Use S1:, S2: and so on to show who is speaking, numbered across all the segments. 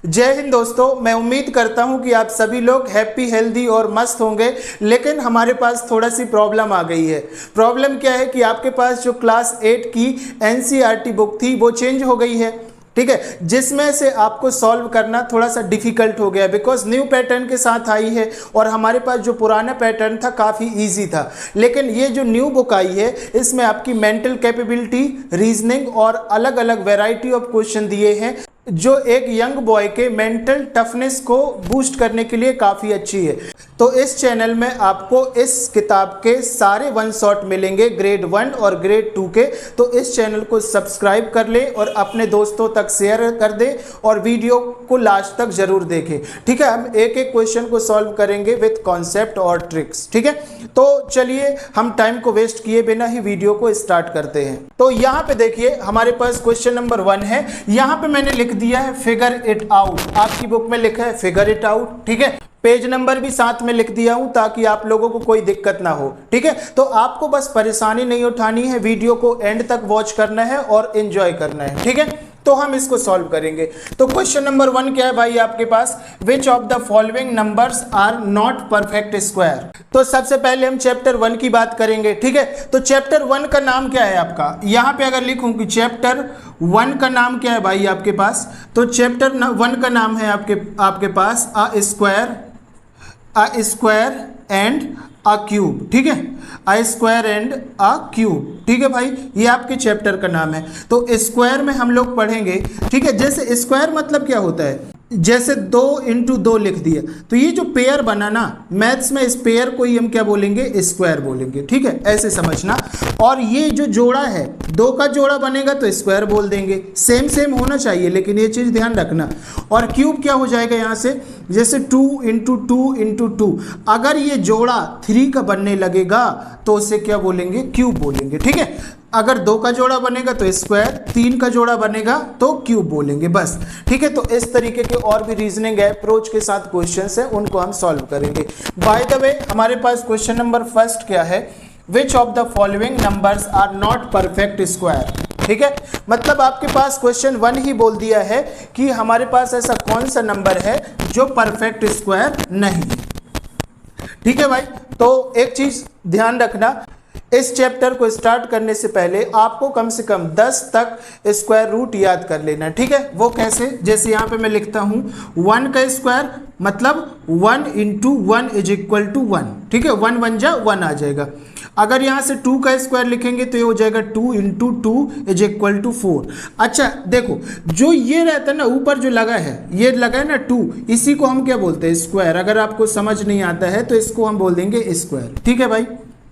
S1: जय हिंद दोस्तों, मैं उम्मीद करता हूं कि आप सभी लोग हैप्पी, हेल्दी और मस्त होंगे। लेकिन हमारे पास थोड़ा सी प्रॉब्लम आ गई है। प्रॉब्लम क्या है कि आपके पास जो क्लास 8 की एनसीईआरटी बुक थी वो चेंज हो गई है, ठीक है, जिसमें से आपको सॉल्व करना थोड़ा सा डिफिकल्ट हो गया बिकॉज न्यू पैटर्न के साथ आई है और हमारे पास जो पुराना पैटर्न था काफ़ी इजी था। लेकिन ये जो न्यू बुक आई है इसमें आपकी मेंटल कैपेबिलिटी, रीजनिंग और अलग अलग वैरायटी ऑफ क्वेश्चन दिए हैं जो एक यंग बॉय के मेंटल टफनेस को बूस्ट करने के लिए काफ़ी अच्छी है। तो इस चैनल में आपको इस किताब के सारे वन शॉट मिलेंगे, ग्रेड 1 और ग्रेड 2 के। तो इस चैनल को सब्सक्राइब कर ले और अपने दोस्तों तक शेयर कर दे और वीडियो को लास्ट तक जरूर देखें, ठीक है। हम एक एक क्वेश्चन को सॉल्व करेंगे विथ कॉन्सेप्ट और ट्रिक्स, ठीक है। तो चलिए हम टाइम को वेस्ट किए बिना ही वीडियो को स्टार्ट करते हैं। तो यहाँ पे देखिए हमारे पास क्वेश्चन नंबर 1 है। यहाँ पे मैंने लिख दिया है फिगर इट आउट। आपकी बुक में लिखा है फिगर इट आउट, ठीक है। पेज नंबर भी साथ में लिख दिया हूं ताकि आप लोगों को कोई दिक्कत ना हो, ठीक है। तो आपको बस परेशानी नहीं उठानी है, वीडियो को एंड तक वॉच करना है और एंजॉय करना है, ठीक है। तो हम इसको सॉल्व करेंगे। तो क्वेश्चन नंबर 1 क्या है भाई आपके पास, which of the following numbers are not perfect square. तो सबसे पहले हम चैप्टर 1 की बात करेंगे, ठीक है। तो चैप्टर 1 का नाम क्या है आपका, यहां पे अगर लिखूं कि चैप्टर 1 का नाम क्या है भाई आपके पास, तो चैप्टर 1 का नाम है आपके पास a square and a cube, ठीक है। A square and a cube, ठीक है भाई, ये आपके चैप्टर का नाम है। तो स्क्वायर में हम लोग पढ़ेंगे, ठीक है। जैसे स्क्वायर मतलब क्या होता है, जैसे 2 × 2 लिख दिया तो ये जो पेयर बना ना, मैथ्स में इस पेयर को ही हम क्या बोलेंगे, स्क्वायर बोलेंगे, ठीक है, ऐसे समझना। और ये जो जोड़ा है, 2 का जोड़ा बनेगा तो स्क्वायर बोल देंगे। सेम सेम होना चाहिए लेकिन ये चीज़ ध्यान रखना। और क्यूब क्या हो जाएगा यहाँ से, जैसे 2 × 2 × 2, अगर ये जोड़ा 3 का बनने लगेगा तो उसे क्या बोलेंगे, क्यूब बोलेंगे, ठीक है। अगर 2 का जोड़ा बनेगा तो स्क्वायर, 3 का जोड़ा बनेगा तो क्यूब बोलेंगे, बस, ठीक है। तो इस तरीके के और भी रीजनिंग अप्रोच के साथ क्वेश्चंस हैं, उनको हम सॉल्व करेंगे। बाय द वे हमारे पास क्वेश्चन नंबर 1 क्या है, which of the following numbers are not perfect square, ठीक है। मतलब आपके पास क्वेश्चन 1 ही बोल दिया है कि हमारे पास ऐसा कौन सा नंबर है जो परफेक्ट स्क्वायर नहीं, ठीक है भाई। तो एक चीज ध्यान रखना, इस चैप्टर को स्टार्ट करने से पहले आपको कम से कम 10 तक स्क्वायर रूट याद कर लेना, ठीक है। वो कैसे, जैसे यहाँ पे मैं लिखता हूँ 1 का स्क्वायर मतलब 1 × 1 = 1, ठीक है। 1 1 जा 1 आ जाएगा। अगर यहाँ से 2 का स्क्वायर लिखेंगे तो ये हो जाएगा 2 × 2 = 4। अच्छा देखो, जो ये रहता है ना ऊपर जो लगा है, ये लगा है ना 2, इसी को हम क्या बोलते हैं, स्क्वायर। अगर आपको समझ नहीं आता है तो इसको हम बोल देंगे स्क्वायर, ठीक है भाई।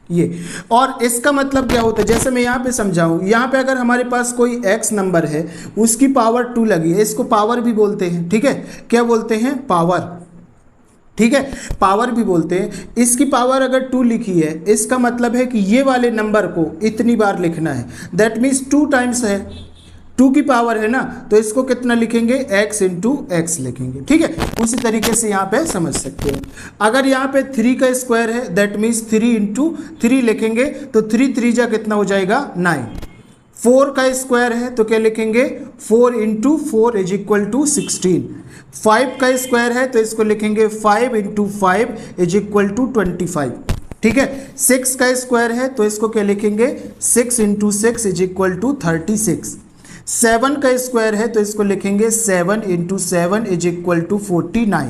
S1: ये और इसका मतलब क्या होता है, जैसे मैं यहाँ पे समझाऊं, यहाँ पे अगर हमारे पास कोई x नंबर है उसकी पावर 2 लगी है, इसको पावर भी बोलते हैं, ठीक है। क्या बोलते हैं, पावर, ठीक है, पावर भी बोलते हैं। इसकी पावर अगर 2 लिखी है, इसका मतलब है कि ये वाले नंबर को इतनी बार लिखना है, दैट मीन्स 2 टाइम्स है, 2 की पावर है ना, तो इसको कितना लिखेंगे, x × x लिखेंगे, ठीक है। उसी तरीके से यहाँ पे समझ सकते हैं। अगर यहाँ पे 3 का स्क्वायर है, दैट मीन्स 3 × 3 लिखेंगे तो 3 3 जा कितना हो जाएगा, 9। 4 का स्क्वायर है तो क्या लिखेंगे, 4 × 4 = 16। 5 का स्क्वायर है तो इसको लिखेंगे 5 × 5 = 25, ठीक है। 6 का स्क्वायर है तो इसको क्या लिखेंगे, 6 × 6 = 36। 7 का स्क्वायर है तो इसको लिखेंगे 7 × 7 = 49।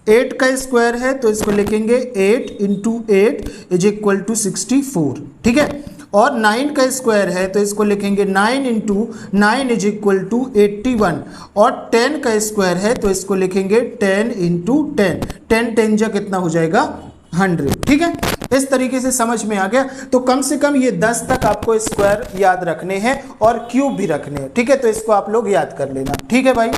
S1: 8 का स्क्वायर है तो इसको लिखेंगे 8 × 8 = 64, ठीक है। और 9 का स्क्वायर है तो इसको लिखेंगे 9 × 9 = 81। और 10 का स्क्वायर है तो इसको लिखेंगे 10 × 10, 10 10 जा कितना हो जाएगा, 100, ठीक है। इस तरीके से समझ में आ गया। तो कम से कम ये 10 तक आपको स्क्वायर याद रखने हैं और क्यूब भी रखने हैं, ठीक है। तो इसको आप लोग याद कर लेना, ठीक है भाई।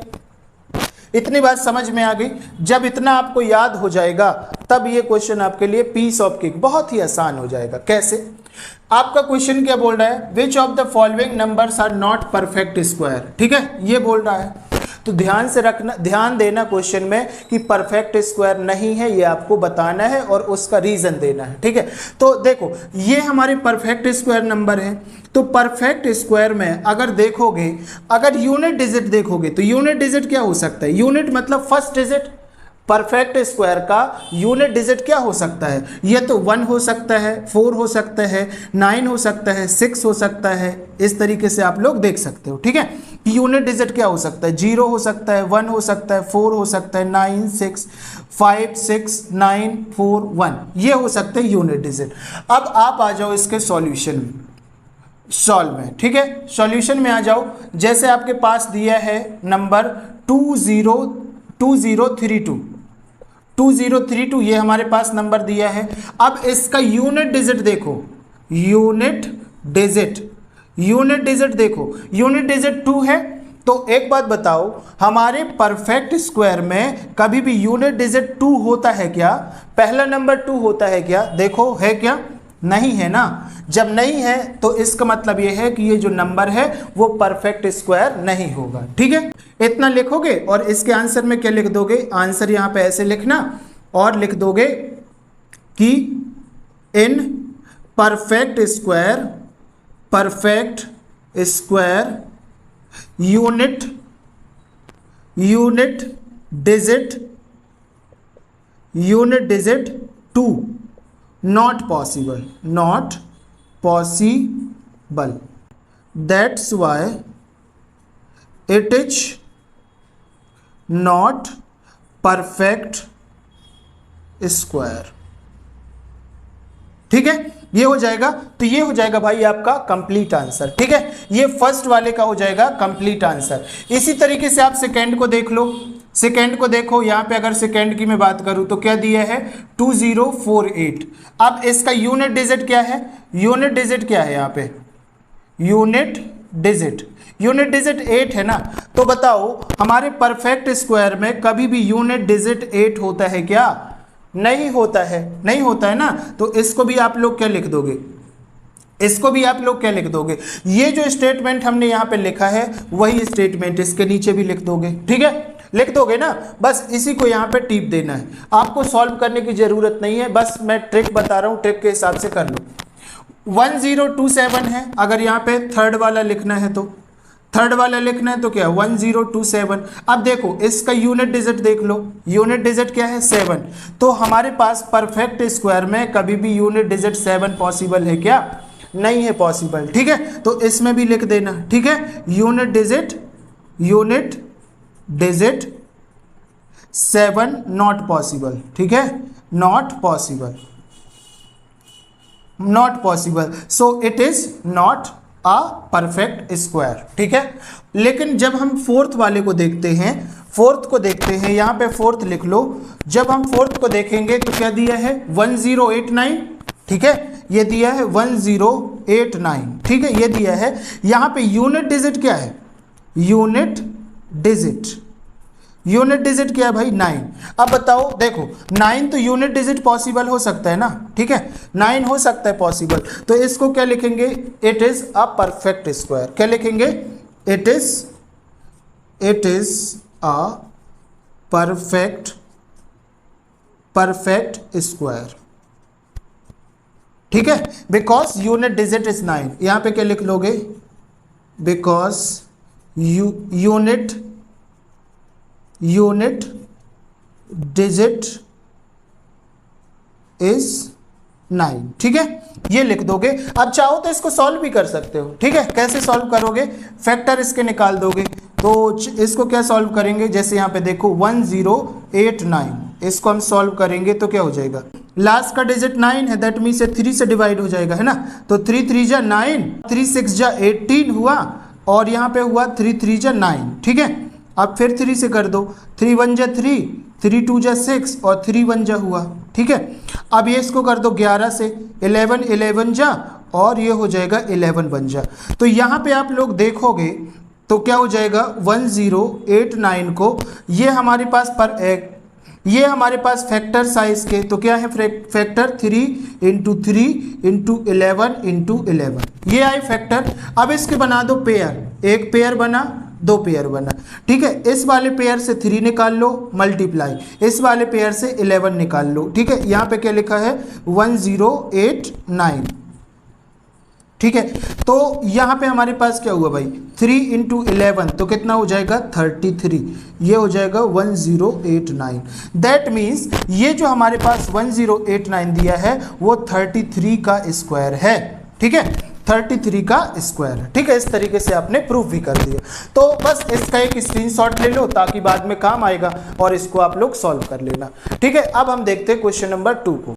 S1: इतनी बात समझ में आ गई। जब इतना आपको याद हो जाएगा तब ये क्वेश्चन आपके लिए पीस ऑफ केक, बहुत ही आसान हो जाएगा। कैसे, आपका क्वेश्चन क्या बोल रहा है, which of the following numbers are not perfect square, ठीक है, ये बोल रहा है। तो ध्यान देना क्वेश्चन में कि परफेक्ट स्क्वायर नहीं है, ये आपको बताना है और उसका रीजन देना है। ठीक है, तो देखो ये हमारे परफेक्ट स्क्वायर नंबर है। तो परफेक्ट स्क्वायर में अगर देखोगे, अगर यूनिट डिजिट देखोगे तो यूनिट डिजिट क्या हो सकता है? यूनिट मतलब फर्स्ट डिजिट। परफेक्ट स्क्वायर का यूनिट डिजिट क्या हो सकता है? ये तो 1 हो सकता है, 4 हो सकता है, 9 हो सकता है, 6 हो सकता है। इस तरीके से आप लोग देख सकते हो। ठीक है, यूनिट डिजिट क्या हो सकता है? 0 हो सकता है, 1 हो सकता है, 4 हो सकता है, 9 6 5 6 9 4 1, ये हो सकते हैं यूनिट डिजिट। अब आप आ जाओ इसके सॉल्यूशन में, सॉल्व में। ठीक है, सॉल्यूशन में आ जाओ। जैसे आपके पास दिया है नंबर 2032 ये हमारे पास नंबर दिया है। अब इसका यूनिट डिजिट देखो, यूनिट डिजिट देखो, यूनिट डिजिट 2 है। तो एक बात बताओ, हमारे परफेक्ट स्क्वायर में कभी भी यूनिट डिजिट 2 होता है क्या? पहला नंबर 2 होता है क्या? देखो है क्या? नहीं है ना। जब नहीं है तो इसका मतलब यह है कि ये जो नंबर है वो परफेक्ट स्क्वायर नहीं होगा। ठीक है, इतना लिखोगे और इसके आंसर में क्या लिख दोगे? आंसर यहां पे ऐसे लिखना और लिख दोगे कि in perfect square unit digit 2 not possible, that's why it is not perfect square। ठीक है, ये हो जाएगा। तो ये हो जाएगा भाई आपका कंप्लीट आंसर। ठीक है, ये फर्स्ट वाले का हो जाएगा कंप्लीट आंसर। इसी तरीके से आप सेकंड को देख लो। सेकंड को देखो, यहां पे अगर सेकंड की मैं बात करूं तो क्या दिया है? 2048। अब इसका यूनिट डिजिट क्या है? यूनिट डिजिट क्या है? यहां पे यूनिट डिजिट 8 है ना। तो बताओ हमारे परफेक्ट स्क्वायर में कभी भी यूनिट डिजिट 8 होता है क्या? नहीं होता है ना। तो इसको भी आप लोग क्या लिख दोगे? ये जो स्टेटमेंट हमने यहाँ पे लिखा है वही स्टेटमेंट इसके नीचे भी लिख दोगे। ठीक है, लिख दोगे ना। बस इसी को यहाँ पे टिप देना है, आपको सॉल्व करने की जरूरत नहीं है। बस मैं ट्रिक बता रहा हूँ, ट्रिक के हिसाब से कर लो। 1027 है, अगर यहाँ पे थर्ड वाला लिखना है तो क्या 1027। अब देखो इसका यूनिट डिजिट देख लो, यूनिट डिजिट क्या है? 7। तो हमारे पास परफेक्ट स्क्वायर में कभी भी यूनिट डिजिट 7 पॉसिबल है क्या? नहीं है पॉसिबल। ठीक है, तो इसमें भी लिख देना। ठीक है, यूनिट डिजिट 7 नॉट पॉसिबल। ठीक है, not possible, so it is not a perfect square. ठीक है, लेकिन जब हम फोर्थ वाले को देखते हैं, यहां पे फोर्थ लिख लो। जब हम फोर्थ को देखेंगे तो क्या दिया है? 1089। ठीक है, ये दिया है 1089। ठीक है, ये दिया है। यहां पे यूनिट डिजिट क्या है? यूनिट डिजिट क्या है भाई? 9। अब बताओ, देखो 9 तो यूनिट डिजिट पॉसिबल हो सकता है ना। ठीक है, 9 हो सकता है पॉसिबल। तो इसको क्या लिखेंगे? It is a perfect square. क्या लिखेंगे? It is a perfect square. ठीक है, बिकॉज यूनिट डिजिट इज 9। यहां पे क्या लिख लोगे? Because unit digit is 9। ठीक है, ये लिख दोगे। अब चाहो तो इसको सॉल्व भी कर सकते हो। ठीक है, कैसे सॉल्व करोगे? फैक्टर इसके निकाल दोगे। तो इसको क्या सॉल्व करेंगे? जैसे यहाँ पे देखो 1089, इसको हम सॉल्व करेंगे तो क्या हो जाएगा? लास्ट का डिजिट 9 है, दैट मीन से 3 से डिवाइड हो जाएगा, है ना। तो 3 3 जा 9, 3 6 जा 18 हुआ, और यहाँ पे हुआ 3 3 जा 9। ठीक है, अब फिर 3 से कर दो, 3 1 जा 3, 3 2 जा 6 और 3 1 जा हुआ। ठीक है, अब ये इसको कर दो 11 से, 11 11 जा और ये हो जाएगा 11 बन जा। तो यहाँ पे आप लोग देखोगे तो क्या हो जाएगा? 1089 को ये हमारे पास फैक्टर साइज के, तो क्या है फैक्टर? 3 × 3 × 11 × 11, ये आए फैक्टर। अब इसके बना दो पेयर, एक पेयर बना, 2 पेयर बना, ठीक है। इस वाले पेयर से 3 निकाल लो, मल्टीप्लाई इस वाले पेयर से 11 निकाल लो, ठीक है। यहाँ पे क्या लिखा है 1089, ठीक है। तो यहाँ पे हमारे पास क्या हुआ भाई 3 × 11 तो कितना हो जाएगा 33, ये हो जाएगा 1089। दैट मीन्स ये जो हमारे पास 1089 दिया है वो 33 का स्क्वायर है, ठीक है, 33 का स्क्वायर है, ठीक है। इस तरीके से आपने प्रूफ भी कर दिया। तो बस इसका एक स्क्रीनशॉट ले लो ताकि बाद में काम आएगा और इसको आप लोग सॉल्व कर लेना, ठीक है। अब हम देखते हैं क्वेश्चन नंबर 2 को।